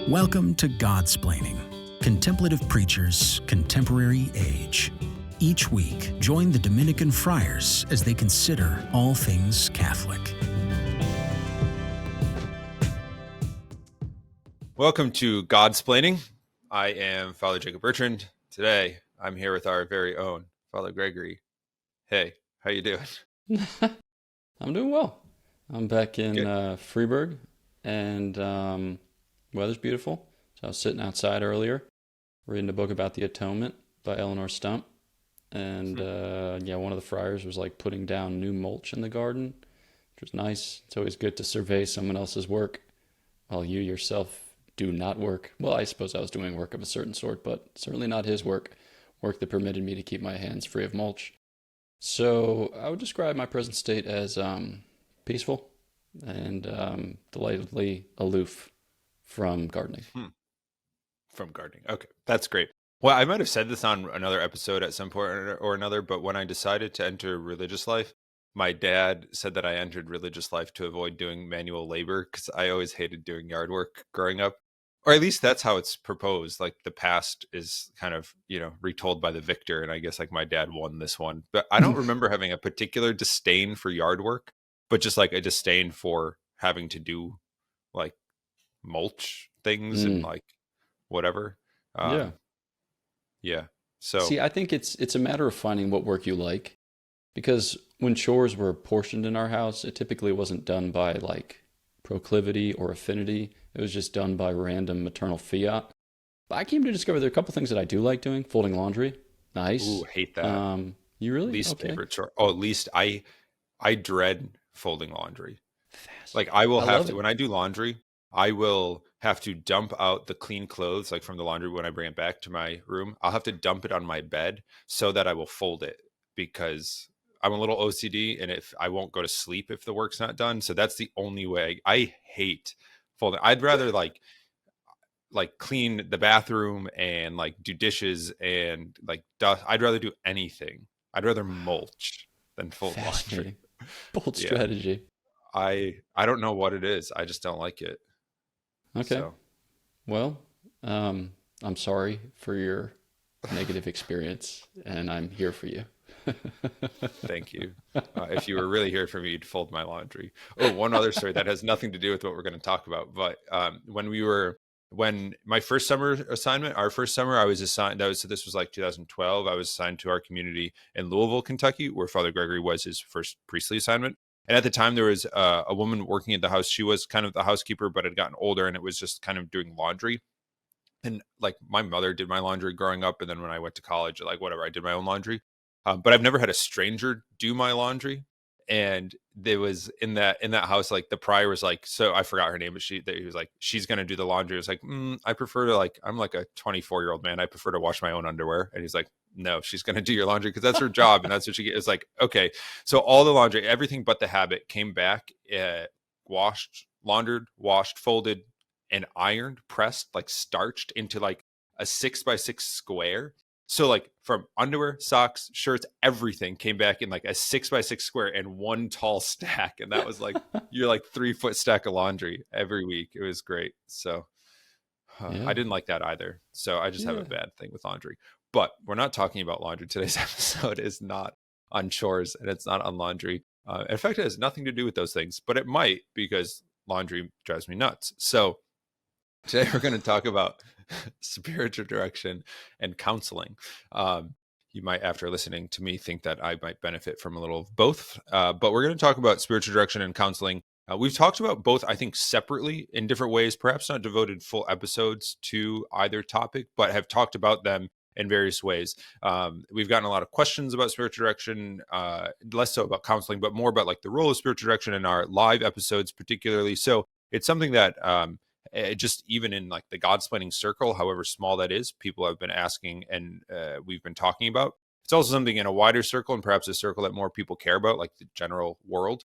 Welcome to Godsplaining, Contemplative Preachers, Contemporary Age. Each week, join the Dominican friars as they consider all things Catholic. Welcome to Godsplaining. I am Father Jacob Bertrand. Today, I'm here with our very own Father Gregory. Hey, how you doing? I'm doing well. I'm back in Good. Freiburg, and weather's beautiful. So I was sitting outside earlier, reading a book about the Atonement by Eleanor Stump, and one of the friars was like putting down new mulch in the garden, which was nice. It's always good to survey someone else's work while you yourself do not work. Well, I suppose I was doing work of a certain sort, but certainly not his work that permitted me to keep my hands free of mulch. So I would describe my present state as peaceful and delightfully aloof from gardening. From gardening. Okay, that's great. Well, I might have said this on another episode at some point or another, but when I decided to enter religious life, my dad said that I entered religious life to avoid doing manual labor because I always hated doing yard work growing up. Or at least that's how it's proposed. Like the past is kind of, retold by the victor. And I guess like my dad won this one. But I don't remember having a particular disdain for yard work, but just like a disdain for having to do like mulch things and like whatever. Yeah. Yeah. So See, I think it's a matter of finding what work you like, because when chores were apportioned in our house, it typically wasn't done by like proclivity or affinity. It was just done by random maternal fiat. But I came to discover there are a couple things that I do like doing. Folding laundry. Nice. ooh, hate that. You really? Least Okay. favorite chore. Oh, at least I dread folding laundry. Fast. Like I will I have love to, it. when I do laundry, I will have to dump out the clean clothes, like from the laundry when I bring it back to my room. I'll have to dump it on my bed so that I will fold it because I'm a little OCD and if I won't go to sleep if the work's not done. So that's the only way. I hate folding. I'd rather like clean the bathroom and like do dishes and like dust. I'd rather do anything. I'd rather mulch than fold laundry. Fascinating. Bold Yeah. strategy. I don't know what it is. I just don't like it. Okay. So Well, I'm sorry for your negative experience, and I'm here for you. thank you. If you were really here for me, you'd fold my laundry. Oh, one other story that has nothing to do with what we're going to talk about. But when my first summer assignment, our first summer, I was assigned. This was like 2012. I was assigned to our community in Louisville, Kentucky, where Father Gregory was his first priestly assignment. And at the time, there was a woman working at the house. She was kind of the housekeeper, but had gotten older, and it was just kind of doing laundry. And like my mother did my laundry growing up, and then when I went to college, like whatever, I did my own laundry. But I've never had a stranger do my laundry. And there was in that house, like the prior was like, so I forgot her name, but he was like, she's gonna do the laundry. I was like, I prefer to like, I'm like a 24-year-old man. I prefer to wash my own underwear. And he's like, no, she's gonna do your laundry because that's her job and that's what she gets. It's like, okay, so all the laundry, everything but the habit came back, washed, laundered, washed, folded, and ironed, pressed, like starched into like a 6x6 square. So like from underwear, socks, shirts, everything came back in like a 6x6 square and one tall stack. And that was like, you're like 3-foot stack of laundry every week. It was great. So Yeah. I didn't like that either. So I just have a bad thing with laundry. But we're not talking about laundry. Today's episode is not on chores and it's not on laundry. In fact, it has nothing to do with those things, but it might because laundry drives me nuts. So today we're going to talk about spiritual direction and counseling. You might, after listening to me, think that I might benefit from a little of both, but we're going to talk about spiritual direction and counseling. We've talked about both, I think, separately in different ways, perhaps not devoted full episodes to either topic, but have talked about them in various ways. We've gotten a lot of questions about spiritual direction, less so about counseling, but more about like the role of spiritual direction in our live episodes, particularly. So it's something that just even in like the Godsplaining circle, however small that is, people have been asking and we've been talking about. It's also something in a wider circle and perhaps a circle that more people care about, like the general world.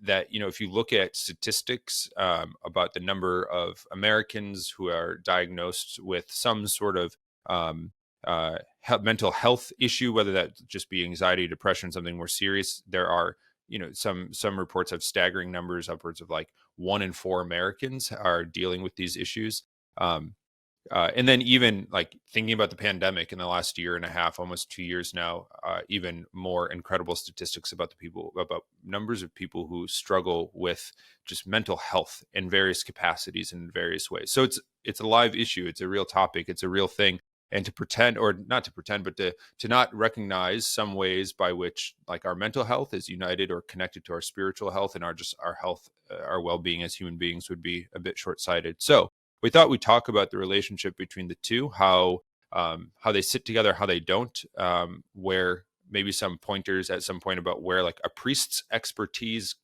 That, if you look at statistics about the number of Americans who are diagnosed with some sort of mental health issue, whether that just be anxiety, depression, something more serious, there are, some reports have staggering numbers, upwards of like 1 in 4 Americans are dealing with these issues. And then even like thinking about the pandemic in the last year and a half, almost 2 years now, even more incredible statistics about numbers of people who struggle with just mental health in various capacities and in various ways. So it's a live issue. It's a real topic. It's a real thing. And to pretend, or not to pretend, but to not recognize some ways by which like our mental health is united or connected to our spiritual health and our health, our well-being as human beings would be a bit short-sighted. So we thought we'd talk about the relationship between the two, how they sit together, how they don't, where maybe some pointers at some point about where like a priest's expertise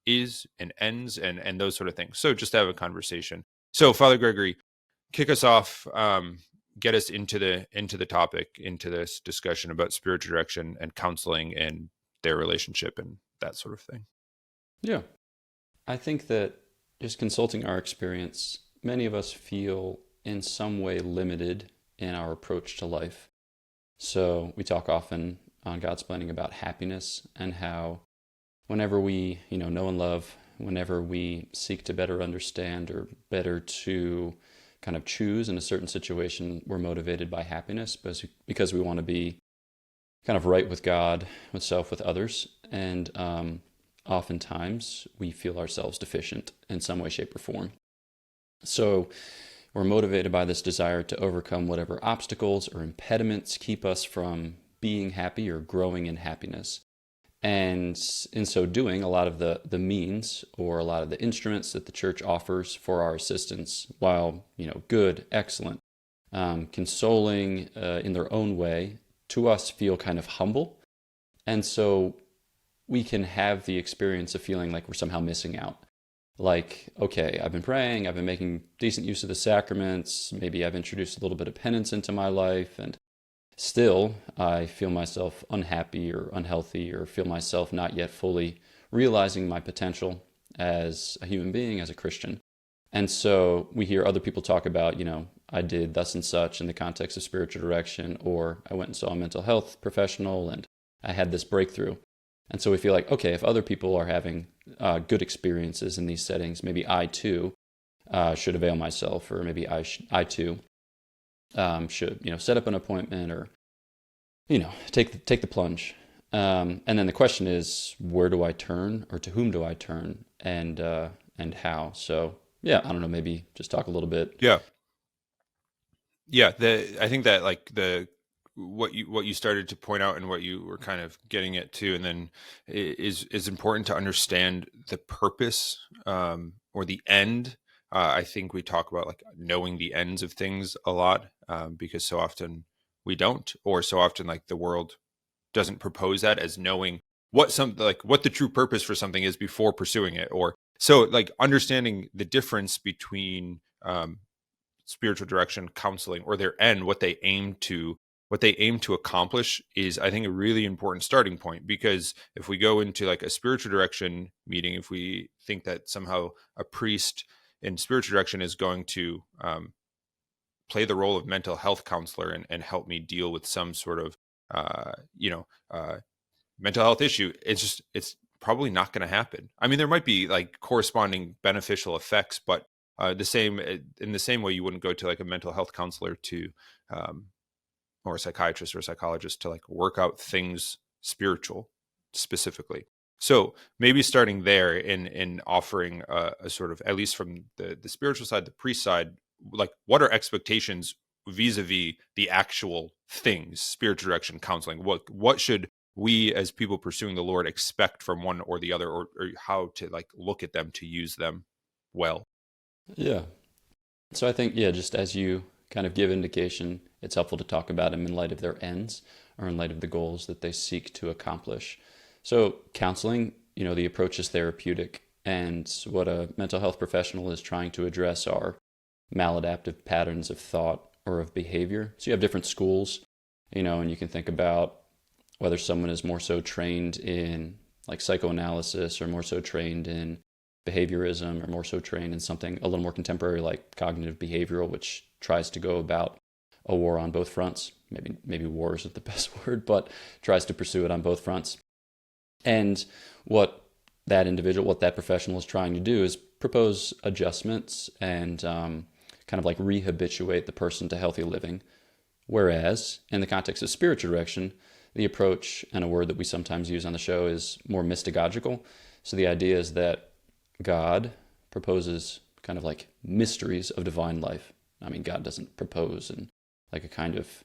is and ends, and those sort of things. So just to have a conversation. So Father Gregory, kick us off, get us into the topic, into this discussion about spiritual direction and counseling and their relationship and that sort of thing. Yeah. I think that just consulting our experience, many of us feel in some way limited in our approach to life. So we talk often on Godsplaining about happiness and how whenever we, know and love, whenever we seek to better understand or better to kind of choose in a certain situation, we're motivated by happiness because we want to be kind of right with God, with self, with others. And oftentimes we feel ourselves deficient in some way, shape, or form. So we're motivated by this desire to overcome whatever obstacles or impediments keep us from being happy or growing in happiness. And in so doing, a lot of the means or a lot of the instruments that the church offers for our assistance, while good, excellent, consoling in their own way, to us feel kind of humble. And so we can have the experience of feeling like we're somehow missing out. Like, okay, I've been praying, I've been making decent use of the sacraments, maybe I've introduced a little bit of penance into my life, and still I feel myself unhappy or unhealthy, or feel myself not yet fully realizing my potential as a human being, as a Christian. And so we hear other people talk about, I did thus and such in the context of spiritual direction, or I went and saw a mental health professional and I had this breakthrough. And so we feel like, okay, if other people are having good experiences in these settings, maybe I too should avail myself, or maybe I too should set up an appointment, or take the plunge. And then the question is, where do I turn, or to whom do I turn, and how? So yeah, I don't know. Maybe just talk a little bit. Yeah. I think that like what you started to point out and what you were kind of getting at too, and then is important to understand the purpose or the end. I think we talk about like knowing the ends of things a lot, because so often we don't, or so often like the world doesn't propose that as knowing what the true purpose for something is before pursuing it. Or so like understanding the difference between spiritual direction, counseling, or their end, what they aim to accomplish, is I think a really important starting point. Because if we go into like a spiritual direction meeting, if we think that somehow a priest in spiritual direction is going to play the role of mental health counselor and help me deal with some sort of mental health issue, it's probably not going to happen. I mean, there might be like corresponding beneficial effects, but in the same way you wouldn't go to like a mental health counselor to or a psychiatrist or a psychologist to like work out things spiritual specifically. So maybe starting there in offering a sort of, at least from the spiritual side, the priest side, like what are expectations vis-a-vis the actual things, spiritual direction, counseling? What should we as people pursuing the Lord expect from one or the other, or how to like look at them to use them well? Yeah. So I think, just as you kind of give indication, it's helpful to talk about them in light of their ends, or in light of the goals that they seek to accomplish. So counseling, the approach is therapeutic, and what a mental health professional is trying to address are maladaptive patterns of thought or of behavior. So you have different schools, and you can think about whether someone is more so trained in like psychoanalysis, or more so trained in behaviorism, or more so trained in something a little more contemporary like cognitive behavioral, which tries to go about a war on both fronts. Maybe war isn't the best word, but tries to pursue it on both fronts. And what that professional is trying to do is propose adjustments and kind of like rehabituate the person to healthy living. Whereas in the context of spiritual direction, the approach, and a word that we sometimes use on the show, is more mystagogical. So the idea is that God proposes kind of like mysteries of divine life. I mean, God doesn't propose in like a kind of,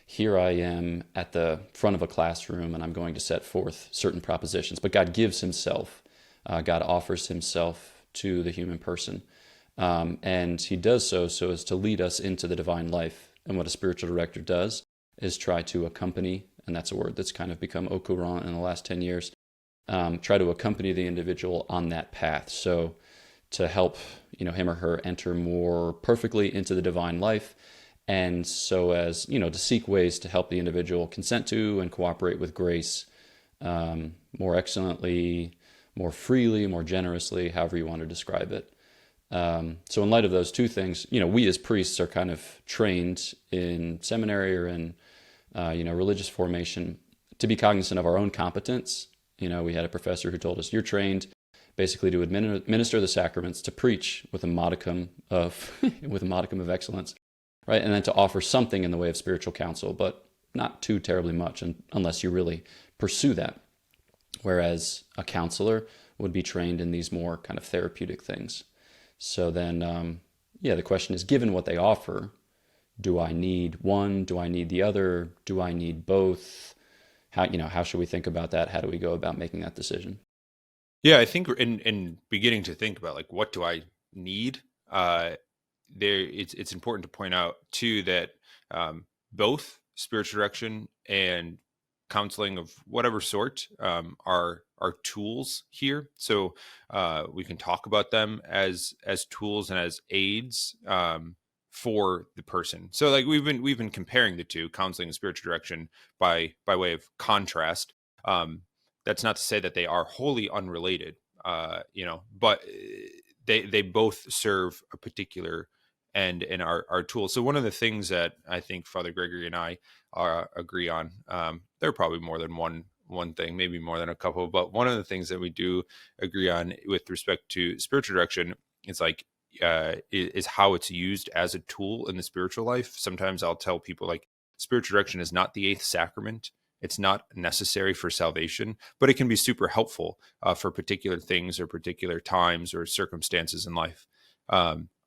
here I am at the front of a classroom and I'm going to set forth certain propositions. But God gives himself. God offers himself to the human person. And he does so as to lead us into the divine life. And what a spiritual director does is try to accompany, and that's a word that's kind of become au courant in the last 10 years, try to accompany the individual on that path. So to help, him or her enter more perfectly into the divine life, and so as, to seek ways to help the individual consent to and cooperate with grace more excellently, more freely, more generously, however you want to describe it. So in light of those two things, we as priests are kind of trained in seminary or in, religious formation to be cognizant of our own competence. We had a professor who told us, you're trained basically to administer the sacraments, to preach with a modicum of excellence, right? And then to offer something in the way of spiritual counsel, but not too terribly much unless you really pursue that. Whereas a counselor would be trained in these more kind of therapeutic things. So then, the question is, given what they offer, do I need one? Do I need the other? Do I need both? How should we think about that? How do we go about making that decision? Yeah, I think in beginning to think about like, what do I need? It's important to point out too that both spiritual direction and counseling of whatever sort are tools here. So we can talk about them as tools and as aids for the person. So like we've been comparing the two, counseling and spiritual direction, by way of contrast. That's not to say that they are wholly unrelated, but they both serve a particular end in our tools. So one of the things that I think Father Gregory and I agree on, there are probably more than one thing, maybe more than a couple, but one of the things that we do agree on with respect to spiritual direction is like is how it's used as a tool in the spiritual life. Sometimes I'll tell people like, spiritual direction is not the eighth sacrament. It's not necessary for salvation, but it can be super helpful for particular things or particular times or circumstances in life.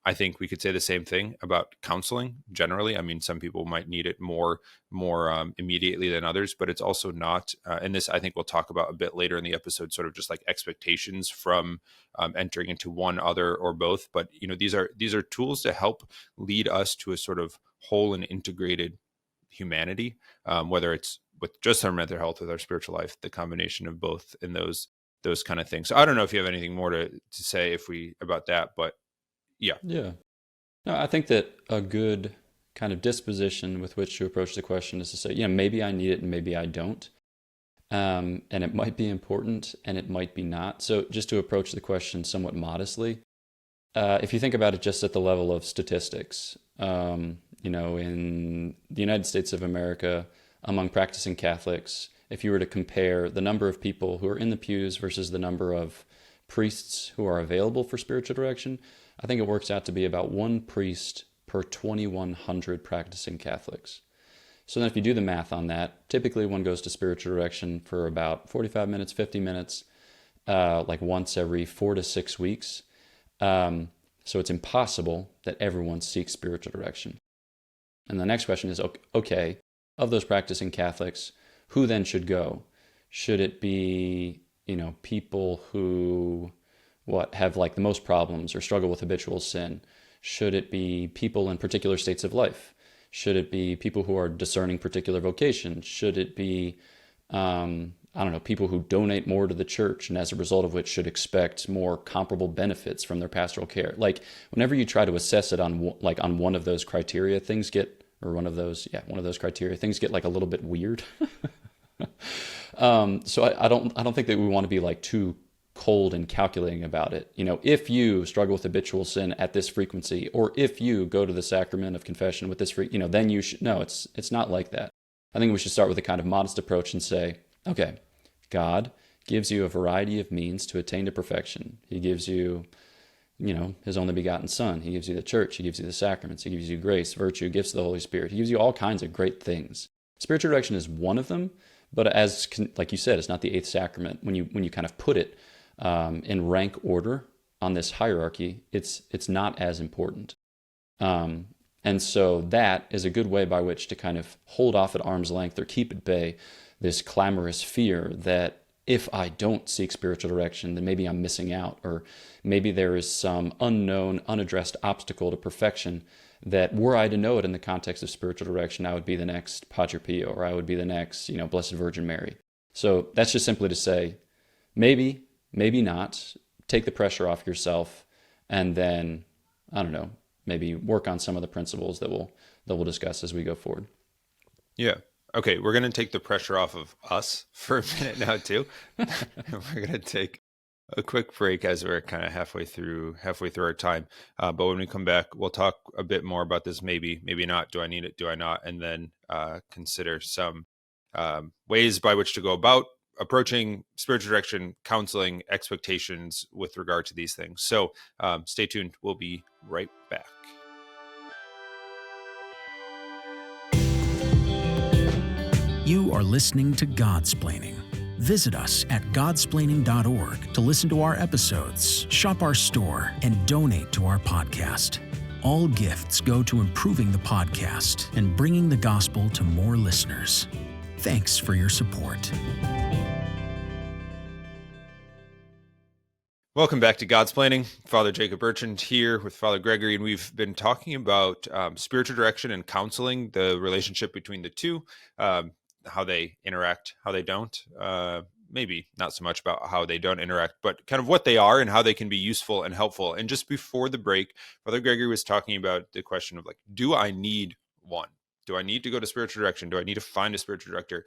I think we could say the same thing about counseling generally. I mean, some people might need it more immediately than others, but it's also not. And this, I think we'll talk about a bit later in the episode, sort of just like expectations from entering into one, other, or both. But these are tools to help lead us to a sort of whole and integrated humanity, whether it's with just our mental health, with our spiritual life, the combination of both in those kind of things. So I don't know if you have anything more to say about that, but yeah. No, I think that a good kind of disposition with which to approach the question is to say, maybe I need it and maybe I don't. And it might be important and it might be not. So just to approach the question somewhat modestly, if you think about it just at the level of statistics, in the United States of America, among practicing Catholics, if you were to compare the number of people who are in the pews versus the number of priests who are available for spiritual direction, I think it works out to be about one priest per 2,100 practicing Catholics. So then if you do the math on that, typically one goes to spiritual direction for about 45 minutes, 50 minutes, like once every 4 to 6 weeks. So it's impossible that everyone seeks spiritual direction. And the next question is, okay, of those practicing Catholics, who then should go? Should it be, people who have like the most problems or struggle with habitual sin? Should it be people in particular states of life? Should it be people who are discerning particular vocations? Should it be, people who donate more to the church and as a result of which should expect more comparable benefits from their pastoral care? Like whenever you try to assess it on one of those criteria, things get like a little bit weird. So I don't think that we want to be like too cold and calculating about it. If you struggle with habitual sin at this frequency, or if you go to the sacrament of confession with this then you should. No, it's not like that. I think we should start with a kind of modest approach and say, okay, God gives you a variety of means to attain to perfection. He gives you his only begotten Son. He gives you the church. He gives you the sacraments. He gives you grace, virtue, gifts of the Holy Spirit. He gives you all kinds of great things. Spiritual direction is one of them, but like you said, it's not the eighth sacrament. When you kind of put it in rank order on this hierarchy, it's not as important. And so that is a good way by which to kind of hold off at arm's length or keep at bay this clamorous fear that if I don't seek spiritual direction, then maybe I'm missing out, or maybe there is some unknown, unaddressed obstacle to perfection that were I to know it in the context of spiritual direction, I would be the next Padre Pio, or I would be the next, Blessed Virgin Mary. So that's just simply to say, maybe not. Take the pressure off yourself, and then, I don't know, maybe work on some of the principles that we'll discuss as we go forward. Yeah. Okay, we're going to take the pressure off of us for a minute now too. We're going to take a quick break as we're kind of halfway through our time. But when we come back, we'll talk a bit more about this. Maybe not. Do I need it? Do I not? And then consider some ways by which to go about approaching spiritual direction, counseling, expectations with regard to these things. So stay tuned. We'll be right back. You are listening to Godsplaining. Visit us at godsplaining.org to listen to our episodes, shop our store, and donate to our podcast. All gifts go to improving the podcast and bringing the gospel to more listeners. Thanks for your support. Welcome back to Godsplaining. Father Jacob Bertrand here with Father Gregory, and we've been talking about spiritual direction and counseling, the relationship between the two, how they interact, how they don't. Maybe not so much about how they don't interact, but kind of what they are and how they can be useful and helpful. And just before the break, Father Gregory was talking about the question of do I need one? Do I need to go to spiritual direction? Do I need to find a spiritual director?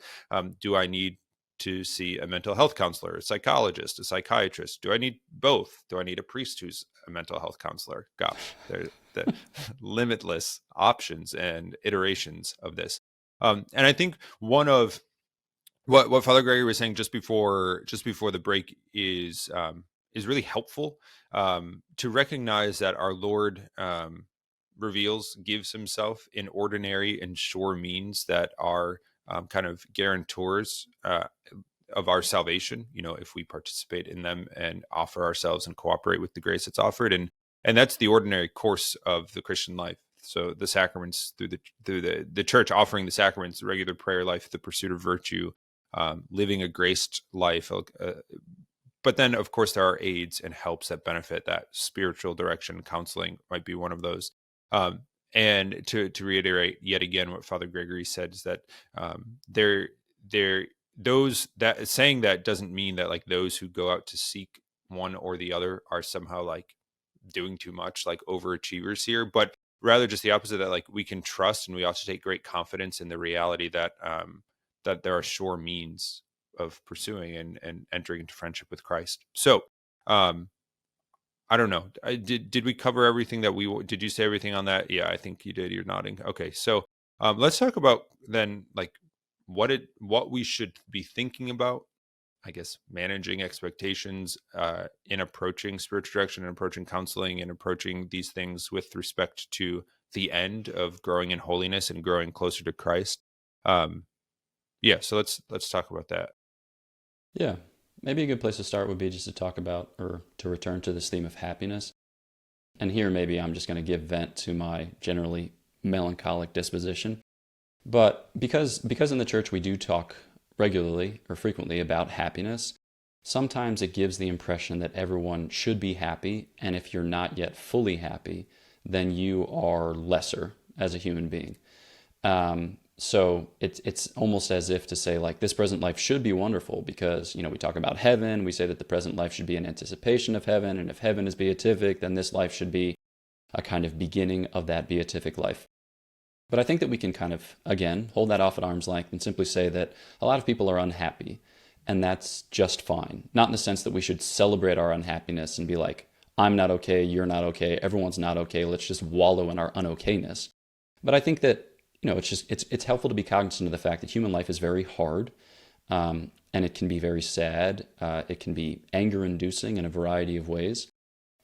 Do I need to see a mental health counselor, a psychologist, a psychiatrist? Do I need both? Do I need a priest who's a mental health counselor? Gosh, there's the limitless options and iterations of this. And I think one of what Father Gregory was saying just before the break is really helpful to recognize that our Lord gives himself in ordinary and sure means that are kind of guarantors of our salvation, if we participate in them and offer ourselves and cooperate with the grace that's offered. And that's the ordinary course of the Christian life. So the sacraments through the church, offering the sacraments, the regular prayer life, the pursuit of virtue, living a graced life. But then, of course, there are aids and helps that benefit that. Spiritual direction, counseling might be one of those. And to reiterate yet again what Father Gregory said is that those that saying that doesn't mean that those who go out to seek one or the other are somehow doing too much, overachievers here, but rather just the opposite, that we can trust and we also take great confidence in the reality that that there are sure means of pursuing and entering into friendship with Christ. So I don't know. Did we cover everything that did you say everything on that? Yeah, I think you did. You're nodding. Okay. So let's talk about then what we should be thinking about, I guess, managing expectations in approaching spiritual direction and approaching counseling and approaching these things with respect to the end of growing in holiness and growing closer to Christ. Yeah. So let's talk about that. Yeah. Maybe a good place to start would be just to talk about, or to return to this theme of happiness. And here maybe I'm just going to give vent to my generally melancholic disposition. But because in the church we do talk regularly or frequently about happiness, sometimes it gives the impression that everyone should be happy, and if you're not yet fully happy, then you are lesser as a human being. So it's almost as if to say this present life should be wonderful because, we talk about heaven. We say that the present life should be an anticipation of heaven. And if heaven is beatific, then this life should be a kind of beginning of that beatific life. But I think that we can kind of, again, hold that off at arm's length and simply say that a lot of people are unhappy, and that's just fine. Not in the sense that we should celebrate our unhappiness and be like, I'm not okay, you're not okay, everyone's not okay, let's just wallow in our unokayness. But I think that it's helpful to be cognizant of the fact that human life is very hard, and it can be very sad. It can be anger-inducing in a variety of ways.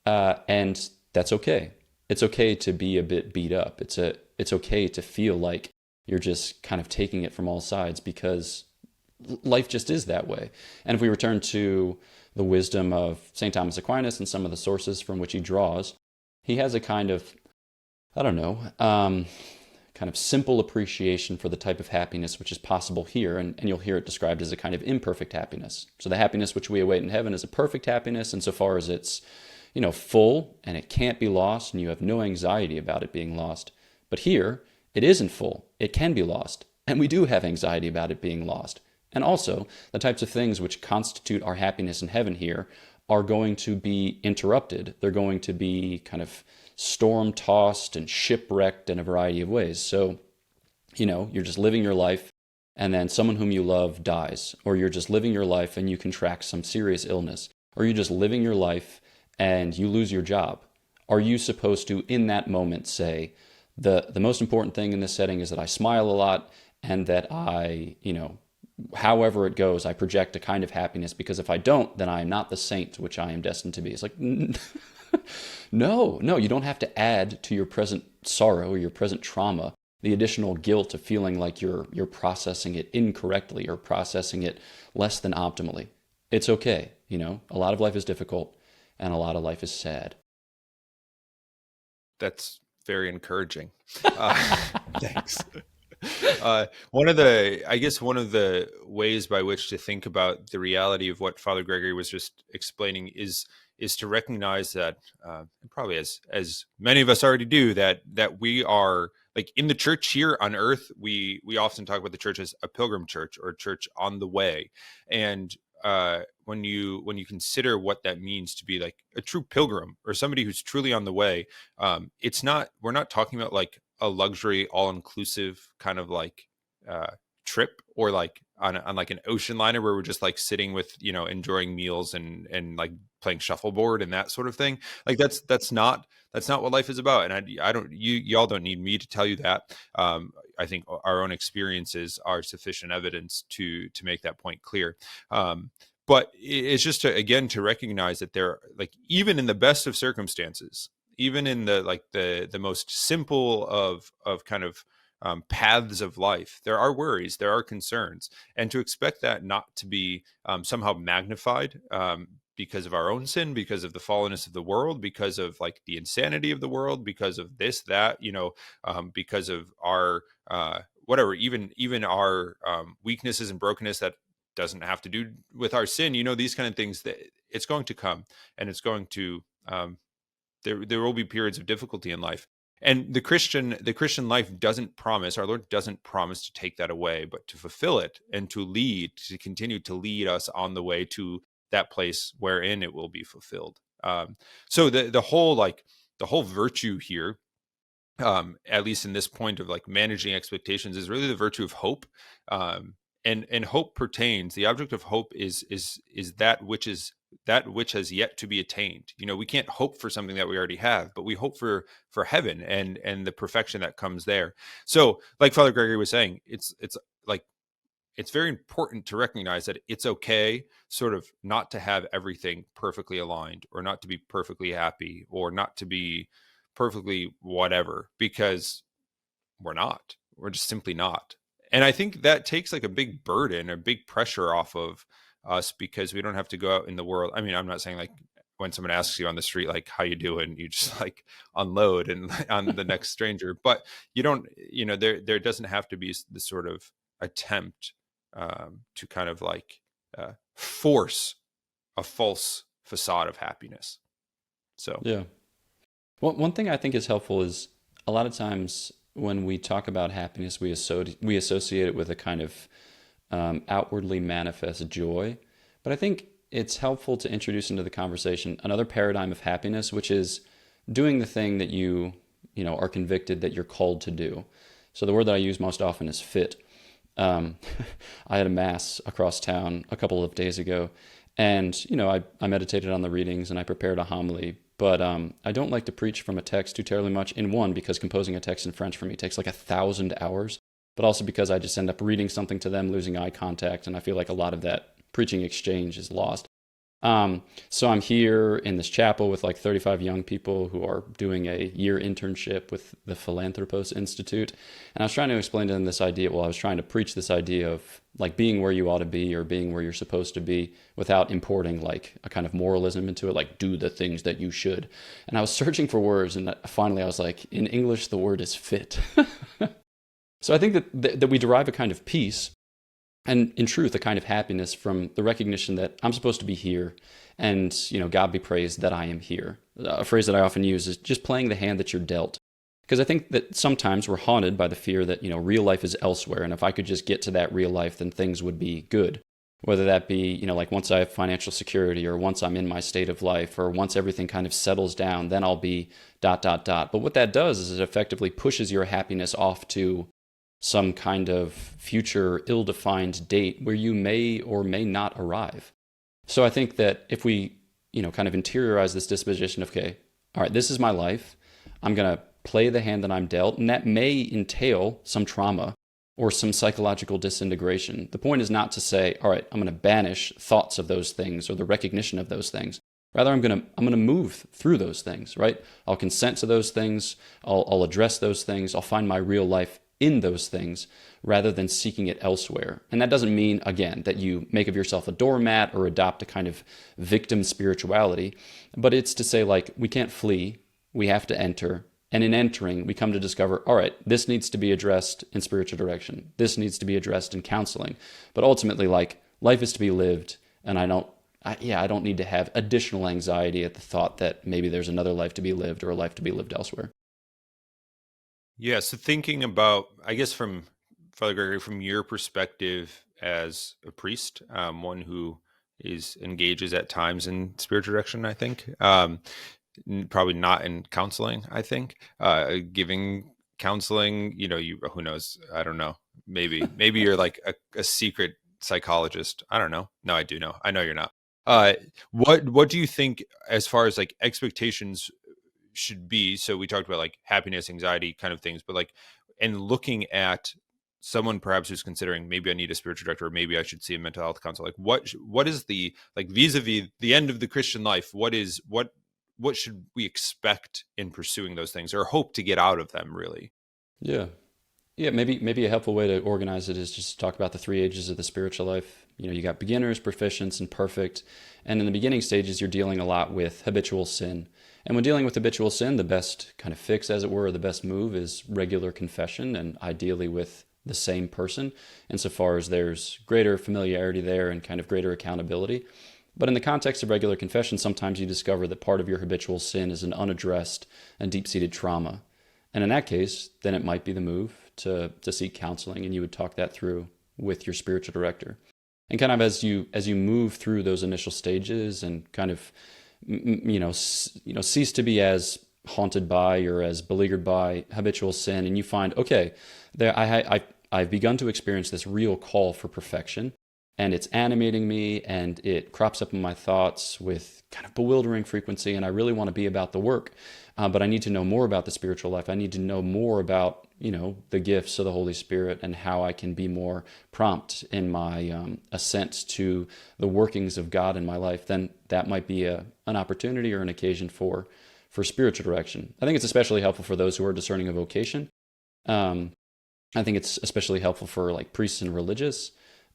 And that's okay. It's okay to be a bit beat up. It's okay to feel like you're just kind of taking it from all sides, because life just is that way. And if we return to the wisdom of St. Thomas Aquinas and some of the sources from which he draws, he has a kind of, I don't know, kind of simple appreciation for the type of happiness which is possible here, and you'll hear it described as a kind of imperfect happiness. So the happiness which we await in heaven is a perfect happiness insofar as it's, full and it can't be lost, and you have no anxiety about it being lost. But here, it isn't full. It can be lost, and we do have anxiety about it being lost. And also, the types of things which constitute our happiness in heaven here are going to be interrupted. They're going to be kind of storm-tossed and shipwrecked in a variety of ways. So, you're just living your life, and then someone whom you love dies. Or you're just living your life and you contract some serious illness. Or you're just living your life and you lose your job. Are you supposed to, in that moment, say, the most important thing in this setting is that I smile a lot, and that I, however it goes, I project a kind of happiness, because if I don't, then I am not the saint which I am destined to be. It's like, no, you don't have to add to your present sorrow or your present trauma the additional guilt of feeling like you're processing it incorrectly or processing it less than optimally. It's okay, a lot of life is difficult and a lot of life is sad. That's very encouraging. Thanks. One of the ways by which to think about the reality of what Father Gregory was just explaining is to recognize that, probably as many of us already do, that we are, like, in the church here on earth, we often talk about the church as a pilgrim church, or a church on the way. And when you consider what that means to be like a true pilgrim, or somebody who's truly on the way, we're not talking about like a luxury, all-inclusive kind of like trip, or like on like an ocean liner where we're just like sitting with, enjoying meals and like playing shuffleboard and that sort of thing. Like that's not what life is about. And I don't, y'all don't need me to tell you that. I think our own experiences are sufficient evidence to make that point clear. But it's just to recognize that there, like, even in the best of circumstances, even in the most simple of kind of paths of life, there are worries, there are concerns, and to expect that not to be somehow magnified because of our own sin, because of the fallenness of the world, because of like the insanity of the world, because of this, that, because of our whatever, even our weaknesses and brokenness that doesn't have to do with our sin, these kind of things, that it's going to come, and it's going to there will be periods of difficulty in life. And the Christian life doesn't promise, our Lord doesn't promise to take that away, but to fulfill it, and to continue to lead us on the way to that place wherein it will be fulfilled. So the whole virtue here, at least in this point of like managing expectations, is really the virtue of hope. And hope pertains, the object of hope is that which has yet to be attained. We can't hope for something that we already have, but we hope for heaven and the perfection that comes there. So like Father Gregory was saying, it's very important to recognize that it's okay sort of not to have everything perfectly aligned, or not to be perfectly happy, or not to be perfectly whatever, because we're just simply not. And I think that takes like a big burden, a big pressure off of us, because we don't have to go out in the world. I mean, I'm not saying like when someone asks you on the street, like, how you doing, you just like unload and on the next stranger, but you don't, there doesn't have to be this sort of attempt to kind of like force a false facade of happiness. So, yeah. Well, one thing I think is helpful is a lot of times when we talk about happiness, we associate it with a kind of outwardly manifest joy. But I think it's helpful to introduce into the conversation another paradigm of happiness, which is doing the thing that you are convicted that you're called to do. So the word that I use most often is fit. I had a mass across town a couple of days ago, and I meditated on the readings and I prepared a homily. But I don't like to preach from a text too terribly much, in one, because composing a text in French for me takes like 1,000 hours, but also because I just end up reading something to them, losing eye contact, and I feel like a lot of that preaching exchange is lost. So I'm here in this chapel with like 35 young people who are doing a year internship with the Philanthropos Institute. And I was trying to explain to them this idea. Well, I was trying to preach this idea of like being where you ought to be or being where you're supposed to be without importing like a kind of moralism into it, like do the things that you should. And I was searching for words, and finally I was like, in English, the word is fit. So I think that we derive a kind of peace and in truth, a kind of happiness from the recognition that I'm supposed to be here and, God be praised that I am here. A phrase that I often use is just playing the hand that you're dealt. Because I think that sometimes we're haunted by the fear that, real life is elsewhere. And if I could just get to that real life, then things would be good. Whether that be, like once I have financial security or once I'm in my state of life or once everything kind of settles down, then I'll be ... But what that does is it effectively pushes your happiness off to some kind of future ill-defined date where you may or may not arrive. So I think that if we, kind of interiorize this disposition of, okay, all right, this is my life. I'm going to play the hand that I'm dealt, and that may entail some trauma or some psychological disintegration. The point is not to say, all right, I'm going to banish thoughts of those things or the recognition of those things. Rather, I'm going to move through those things, right? I'll consent to those things. I'll address those things. I'll find my real life in those things rather than seeking it elsewhere. And that doesn't mean, again, that you make of yourself a doormat or adopt a kind of victim spirituality, but it's to say, like, we can't flee, we have to enter. And in entering, we come to discover, all right, this needs to be addressed in spiritual direction. This needs to be addressed in counseling. But ultimately, like, life is to be lived, and I don't need to have additional anxiety at the thought that maybe there's another life to be lived or a life to be lived elsewhere. Yeah, so thinking about, I guess from Father Gregory, from your perspective as a priest, one who engages at times in spiritual direction, I think, probably not in counseling, I think, giving counseling, who knows? I don't know. Maybe you're like a secret psychologist. I don't know. No, I do know. I know you're not. What do you think as far as like expectations should be? So we talked about like happiness, anxiety kind of things, but like, and looking at someone perhaps who's considering, maybe I need a spiritual director, or maybe I should see a mental health counselor. Like what is the, like, vis-a-vis the end of the Christian life, what should we expect in pursuing those things or hope to get out of them, really? Yeah. Maybe a helpful way to organize it is just talk about the three ages of the spiritual life. You got beginners, proficients, and perfect. And in the beginning stages, you're dealing a lot with habitual sin. And when dealing with habitual sin, the best kind of fix, as it were, the best move is regular confession, and ideally with the same person, insofar as there's greater familiarity there and kind of greater accountability. But in the context of regular confession, sometimes you discover that part of your habitual sin is an unaddressed and deep-seated trauma. And in that case, then it might be the move to seek counseling, and you would talk that through with your spiritual director. And kind of as you move through those initial stages and kind of cease to be as haunted by or as beleaguered by habitual sin, and you find, okay, I've begun to experience this real call for perfection, and it's animating me, and it crops up in my thoughts with kind of bewildering frequency, and I really want to be about the work, but I need to know more about the spiritual life. I need to know more about the gifts of the Holy Spirit and how I can be more prompt in my assent to the workings of God in my life. Then that might be an opportunity or an occasion for spiritual direction. I think it's especially helpful for those who are discerning a vocation. I think it's especially helpful for like priests and religious,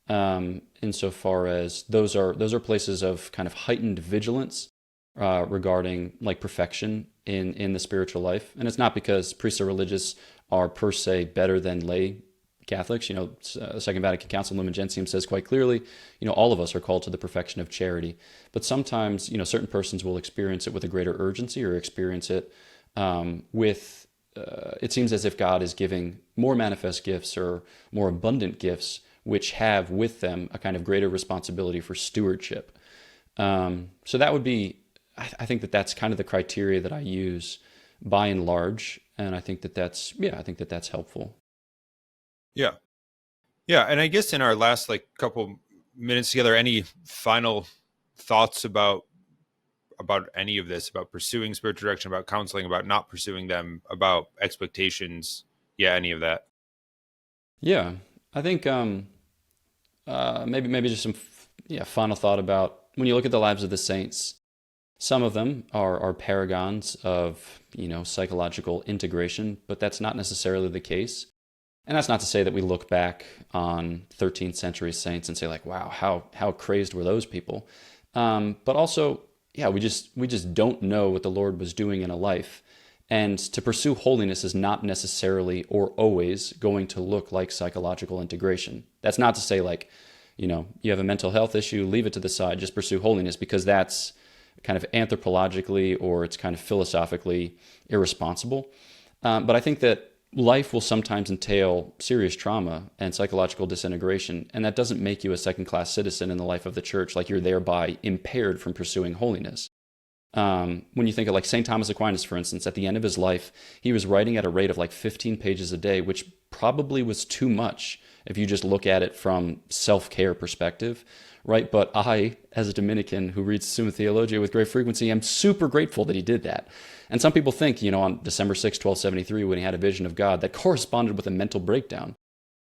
insofar as those are places of kind of heightened vigilance regarding like perfection in the spiritual life. And it's not because priests or religious are per se better than lay Catholics. Second Vatican Council, Lumen Gentium, says quite clearly, all of us are called to the perfection of charity. But sometimes, certain persons will experience it with a greater urgency, or experience it with, it seems as if God is giving more manifest gifts or more abundant gifts, which have with them a kind of greater responsibility for stewardship. So that would be, I think that's kind of the criteria that I use by and large. And I think that's helpful. Yeah. Yeah. And I guess in our last like couple minutes together, any final thoughts about any of this, about pursuing spiritual direction, about counseling, about not pursuing them, about expectations? Yeah. Any of that? Yeah. I think, maybe just some, final thought about when you look at the lives of the saints, some of them are paragons of, psychological integration, but that's not necessarily the case. And that's not to say that we look back on 13th century saints and say like, wow, how crazed were those people? But also, we just don't know what the Lord was doing in a life. And to pursue holiness is not necessarily or always going to look like psychological integration. That's not to say like, you have a mental health issue, leave it to the side, just pursue holiness, because that's kind of anthropologically or it's kind of philosophically irresponsible. But I think that life will sometimes entail serious trauma and psychological disintegration, and that doesn't make you a second-class citizen in the life of the church, like you're thereby impaired from pursuing holiness. When you think of like St. Thomas Aquinas, for instance, at the end of his life, he was writing at a rate of like 15 pages a day, which probably was too much if you just look at it from self-care perspective, right? But I, as a Dominican who reads Summa Theologia with great frequency, am super grateful that he did that. And some people think, on December 6, 1273, when he had a vision of God, that corresponded with a mental breakdown.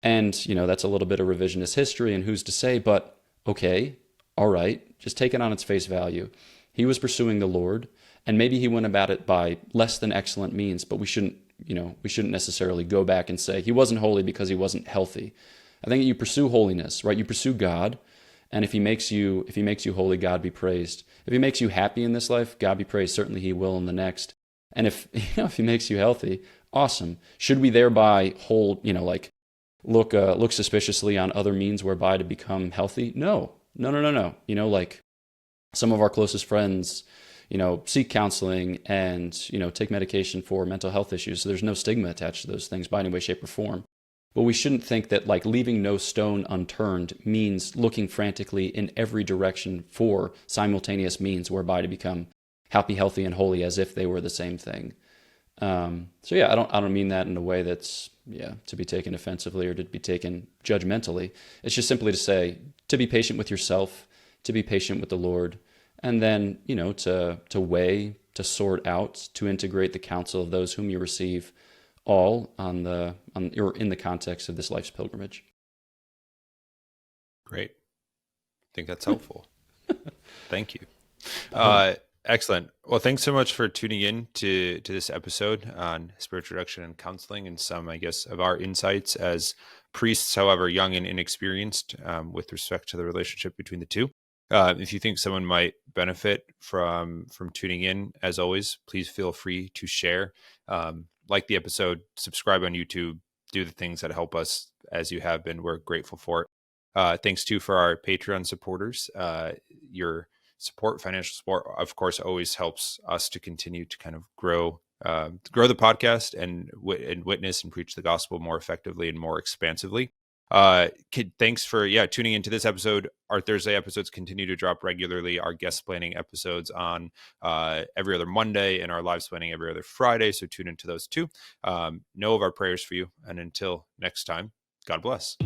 And, that's a little bit of revisionist history, and who's to say, but okay, all right, just take it on its face value. He was pursuing the Lord, and maybe he went about it by less than excellent means, but we shouldn't necessarily go back and say he wasn't holy because he wasn't healthy. I think you pursue holiness, right? You pursue God, and if he makes you holy, God be praised. If he makes you happy in this life, God be praised. Certainly he will in the next. And if he makes you healthy, awesome. Should we thereby look suspiciously on other means whereby to become healthy? No. Like some of our closest friends, seek counseling and, take medication for mental health issues. So there's no stigma attached to those things by any way, shape, or form. But we shouldn't think that like leaving no stone unturned means looking frantically in every direction for simultaneous means whereby to become happy, healthy, and holy, as if they were the same thing. I don't mean that in a way that's to be taken offensively or to be taken judgmentally. It's just simply to say to be patient with yourself, to be patient with the Lord, and then to weigh, to sort out, to integrate the counsel of those whom you receive, all in the context of this life's pilgrimage. Great. I think that's helpful. Thank you. Excellent. Well, thanks so much for tuning in to this episode on spiritual direction and counseling, and some, I guess, of our insights as priests, however young and inexperienced, with respect to the relationship between the two. If you think someone might benefit from tuning in, as always, please feel free to share. Like the episode, subscribe on YouTube, do the things that help us as you have been. We're grateful for it. Thanks too for our Patreon supporters. Your support, financial support, of course, always helps us to continue to kind of grow the podcast and witness and preach the gospel more effectively and more expansively. Thanks for tuning into this episode. Our Thursday episodes continue to drop regularly. Our Godsplaining episodes on every other Monday, and our Livesplaining every other Friday. So tune into those too. Know of our prayers for you. And until next time, God bless.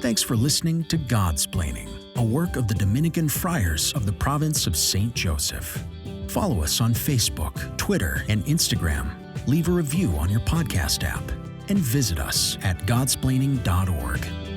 Thanks for listening to Godsplaining, a work of the Dominican friars of the province of St. Joseph. Follow us on Facebook, Twitter, and Instagram. Leave a review on your podcast app. And visit us at godsplaining.org.